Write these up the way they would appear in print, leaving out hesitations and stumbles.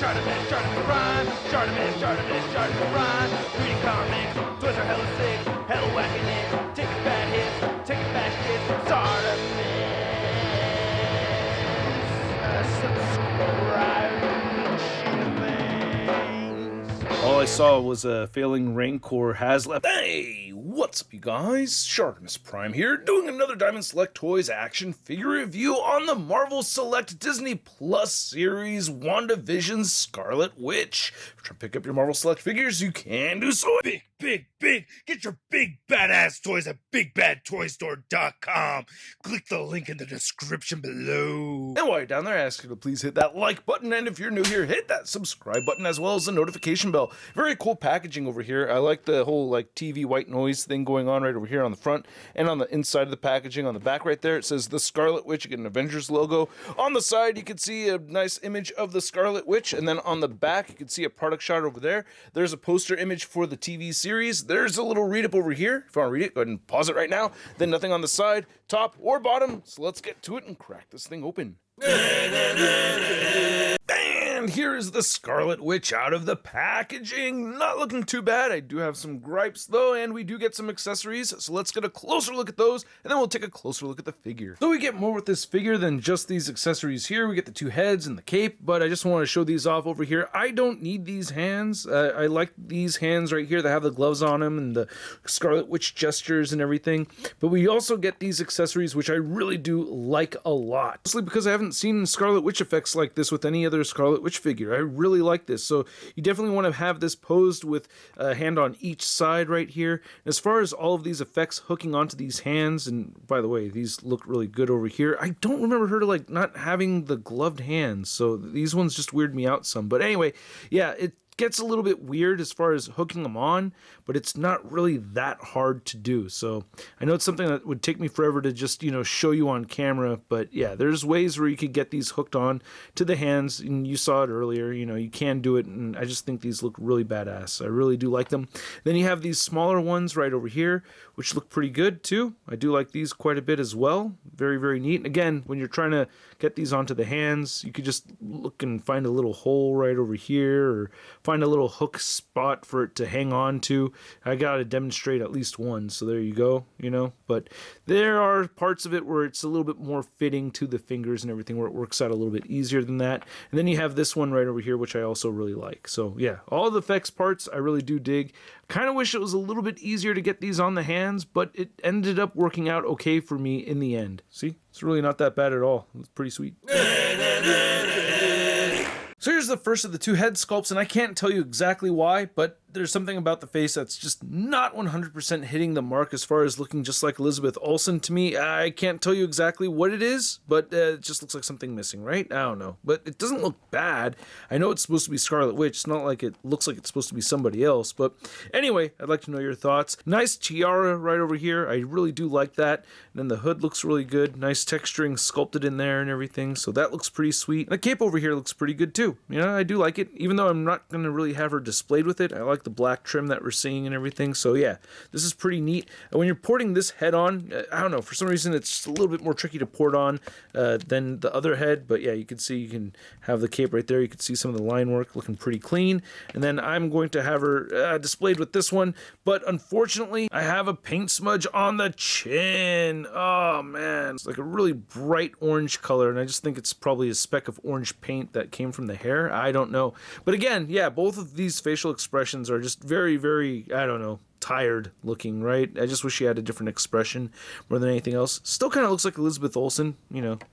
ShartimusPrime, ShartimusPrime. Reading comics, toys are hella sick, hella whacking it, taking bad hits, taking bad shit. Subscribe. All I saw was a failing Rancor has left. Hey, what's up, you guys? ShartimusPrime here, doing another Diamond Select Toys action figure review on the Marvel Select Disney Plus series WandaVision Scarlet Witch. If you're trying to pick up your Marvel Select figures, you can do so. Big. Get your big badass toys at BigBadToyStore.com. Click the link in the description below. And while you're down there, I ask you to please hit that like button, and if you're new here, hit that subscribe button as well as the notification bell. Very cool packaging over here. I like the whole like TV white noise thing going on right over here on the front and on the inside of the packaging. On the back right there, it says the Scarlet Witch. You get an Avengers logo. On the side, you can see a nice image of the Scarlet Witch, and then on the back, you can see a product shot over there. There's a poster image for the TV series. There's a little read-up over here. If you want to read it, go ahead and pause it right now. Then nothing on the side, top, or bottom. So let's get to it and crack this thing open. And here is the Scarlet Witch out of the packaging. Not looking too bad. I do have some gripes though, and we do get some accessories. So let's get a closer look at those, and then we'll take a closer look at the figure. So we get more with this figure than just these accessories here. We get the two heads and the cape, but I just want to show these off over here. I don't need these hands. I like these hands right here that have the gloves on them and the Scarlet Witch gestures and everything. But we also get these accessories, which I really do like a lot. Mostly because I haven't seen Scarlet Witch effects like this with any other Scarlet Witch figure. I really like this. So you definitely want to have this posed with a hand on each side right here. As far as all of these effects hooking onto these hands, and by the way, these look really good over here. I don't remember her like not having the gloved hands, so these ones just weird me out some. But anyway, yeah, it gets a little bit weird as far as hooking them on, but it's not really that hard to do. So I know it's something that would take me forever to just, show you on camera, but yeah, there's ways where you could get these hooked on to the hands, and you saw it earlier, you can do it, and I just think these look really badass. I really do like them. Then you have these smaller ones right over here, which look pretty good too. I do like these quite a bit as well. Very, very neat. And again, when you're trying to get these onto the hands, you could just look and find a little hole right over here, or find a little hook spot for it to hang on to. I gotta demonstrate at least one, so there you go, but there are parts of it where it's a little bit more fitting to the fingers and everything, where it works out a little bit easier than that. And then you have this one right over here, which I also really like. So yeah, all the effects parts I really do dig. Kind of wish it was a little bit easier to get these on the hands, but it ended up working out okay for me in the end. See, it's really not that bad at all. It's pretty sweet. So here's the first of the two head sculpts, and I can't tell you exactly why, but there's something about the face that's just not 100% hitting the mark as far as looking just like Elizabeth Olsen to me. I can't tell you exactly what it is, but it just looks like something missing, right? I don't know. But it doesn't look bad. I know it's supposed to be Scarlet Witch. It's not like it looks like it's supposed to be somebody else. But anyway, I'd like to know your thoughts. Nice tiara right over here. I really do like that. And then the hood looks really good. Nice texturing sculpted in there and everything. So that looks pretty sweet. And the cape over here looks pretty good too. I do like it. Even though I'm not going to really have her displayed with it, I like the black trim that we're seeing and everything. So yeah, this is pretty neat. And when you're porting this head on, I don't know, for some reason it's just a little bit more tricky to port on than the other head. But yeah, you can see you can have the cape right there. You can see some of the line work looking pretty clean. And then I'm going to have her displayed with this one. But unfortunately, I have a paint smudge on the chin. Oh man, it's like a really bright orange color. And I just think it's probably a speck of orange paint that came from the hair. I don't know. But again, yeah, both of these facial expressions are just very, very, I don't know, tired looking, right? I just wish she had a different expression more than anything else. Still kind of looks like Elizabeth Olsen,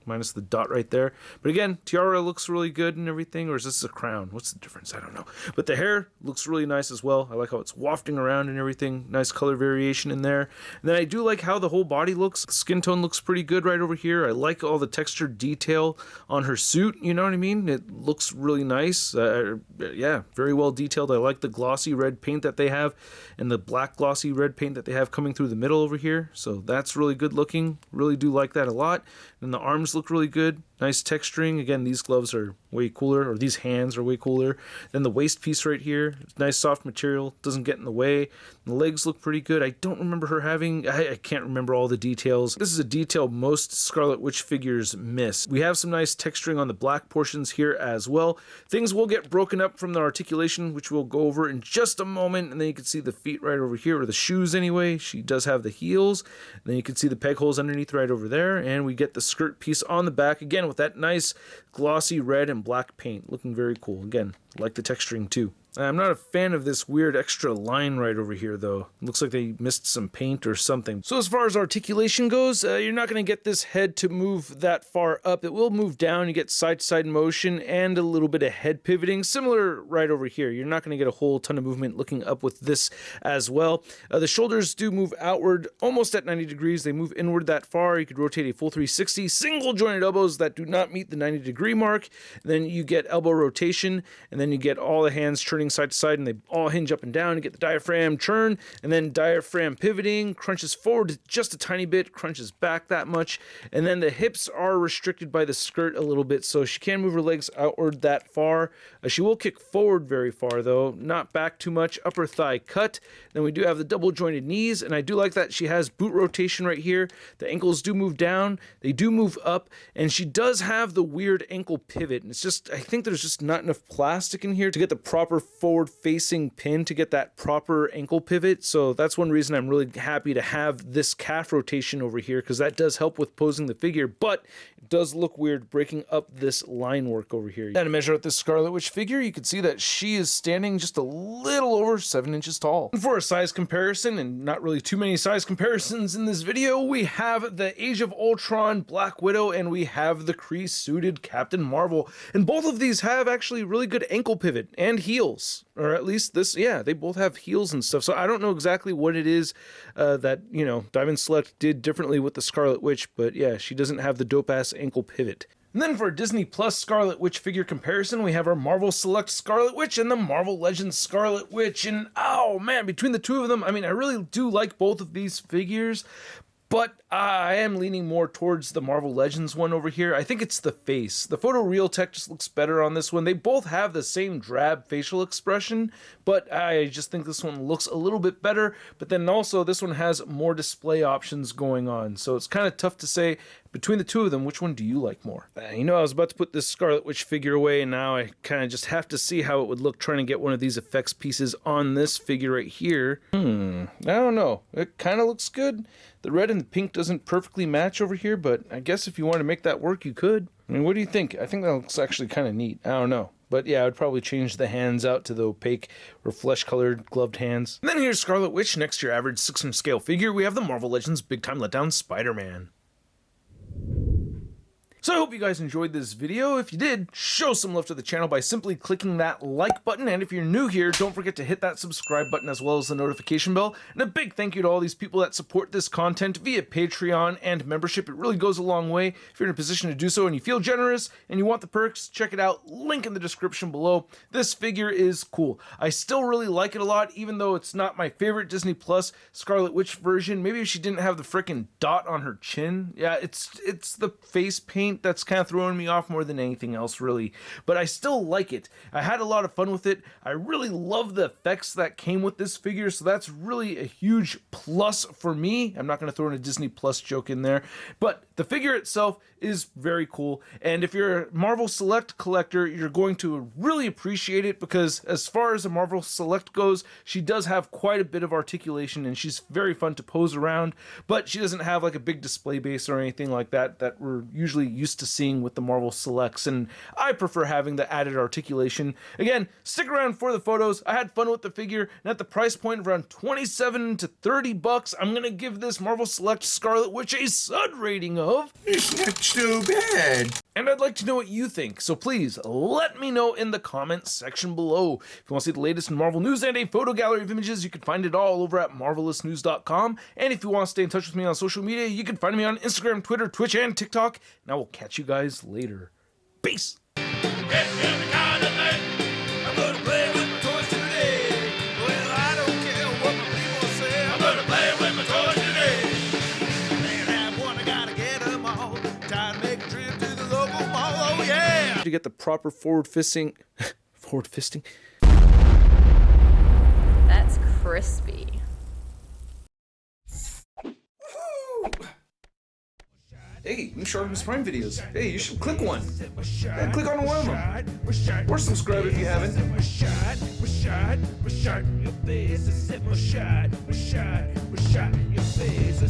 minus the dot right there. But again, tiara looks really good and everything, or is this a crown? What's the difference? I don't know. But the hair looks really nice as well. I like how it's wafting around and everything. Nice color variation in there. And then I do like how the whole body looks. The skin tone looks pretty good right over here. I like all the texture detail on her suit, you know what I mean? It looks really nice. Yeah, very well detailed. I like the glossy red paint that they have and the black glossy red paint that they have coming through the middle over here. So that's really good looking. Really do like that a lot. And the arms look really good. Nice texturing. Again, these gloves are way cooler, or these hands are way cooler. Then the waist piece right here, nice soft material, doesn't get in the way. The legs look pretty good. I don't remember her having, I can't remember all the details. This is a detail most Scarlet Witch figures miss. We have some nice texturing on the black portions here as well. Things will get broken up from the articulation, which we'll go over in just a moment. And then you can see the feet right over here, or the shoes anyway. She does have the heels. And then you can see the peg holes underneath right over there. And we get the skirt piece on the back, again, with that nice glossy red and black paint. Looking very cool. Again, like the texturing too. I'm not a fan of this weird extra line right over here, though. It looks like they missed some paint or something. So as far as articulation goes, you're not going to get this head to move that far up. It will move down. You get side-to-side motion and a little bit of head pivoting. Similar right over here. You're not going to get a whole ton of movement looking up with this as well. The shoulders do move outward almost at 90 degrees. They move inward that far. You could rotate a full 360. Single jointed elbows that do not meet the 90-degree mark. Then you get elbow rotation, and then you get all the hands turning side to side, and they all hinge up and down. You get the diaphragm turn, and then diaphragm pivoting, crunches forward just a tiny bit, crunches back that much, and then the hips are restricted by the skirt a little bit, so she can't move her legs outward that far. She will kick forward very far, though, not back too much. Upper thigh cut. Then we do have the double jointed knees, and I do like that she has boot rotation right here. The ankles do move down, they do move up, and she does have the weird ankle pivot, and it's just, I think there's just not enough plastic in here to get the proper forward-facing pin to get that proper ankle pivot. So that's one reason I'm really happy to have this calf rotation over here, because that does help with posing the figure, but it does look weird breaking up this line work over here. And to measure out this Scarlet Witch figure, you can see that she is standing just a little over 7 inches tall. And for a size comparison, and not really too many size comparisons in this video, we have the Age of Ultron Black Widow, and we have the Kree-suited Captain Marvel. And both of these have actually really good ankle pivot and heels. Or at least this, yeah, they both have heels and stuff. So I don't know exactly what it is that, you know, Diamond Select did differently with the Scarlet Witch, but yeah, she doesn't have the dope-ass ankle pivot. And then for a Disney Plus Scarlet Witch figure comparison, we have our Marvel Select Scarlet Witch and the Marvel Legends Scarlet Witch. And oh man, between the two of them, I mean, I really do like both of these figures, but I am leaning more towards the Marvel Legends one over here. I think it's the face. The photo real tech just looks better on this one. They both have the same drab facial expression, but I just think this one looks a little bit better. But then also this one has more display options going on. So it's kind of tough to say between the two of them, which one do you like more? You know, I was about to put this Scarlet Witch figure away, and now I kind of just have to see how it would look trying to get one of these effects pieces on this figure right here. I don't know. It kind of looks good. The red and the pink doesn't perfectly match over here, but I guess if you want to make that work, you could. I mean, what do you think? I think that looks actually kind of neat. I don't know. But yeah, I would probably change the hands out to the opaque or flesh-colored gloved hands. And then here's Scarlet Witch next to your average 6-inch scale figure. We have the Marvel Legends Big Time Letdown Spider-Man. So I hope you guys enjoyed this video. If you did, show some love to the channel by simply clicking that like button. And if you're new here, don't forget to hit that subscribe button as well as the notification bell. And a big thank you to all these people that support this content via Patreon and membership. It really goes a long way. If you're in a position to do so and you feel generous and you want the perks, check it out. Link in the description below. This figure is cool. I still really like it a lot, even though it's not my favorite Disney Plus Scarlet Witch version. Maybe if she didn't have the frickin' dot on her chin. Yeah, it's the face paint that's kind of throwing me off more than anything else, really. But I still like it. I had a lot of fun with it. I really love the effects that came with this figure, so that's really a huge plus for me. I'm not going to throw in a Disney Plus joke in there, but the figure itself is very cool. And if you're a Marvel Select collector, you're going to really appreciate it, because as far as a Marvel Select goes, she does have quite a bit of articulation and she's very fun to pose around, but she doesn't have like a big display base or anything like that we're usually used to seeing with the Marvel Selects, and I prefer having the added articulation. Again, stick around for the photos. I had fun with the figure, and at the price point of around 27 to 30 bucks, I'm gonna give this Marvel Select Scarlet Witch a SUD rating of... It's not too bad. And I'd like to know what you think, so please let me know in the comments section below. If you want to see the latest in Marvel news and a photo gallery of images, you can find it all over at marvelousnews.com. And if you want to stay in touch with me on social media, you can find me on Instagram, Twitter, Twitch, and TikTok. And I will catch you guys later. Peace! Time to make a trip to the local mall. to get the proper forward fisting. Forward fisting? That's crispy. Hey, new ShartimusPrime videos. Hey, you should click one. Yeah, click on one of them. Or subscribe if you haven't. Your face,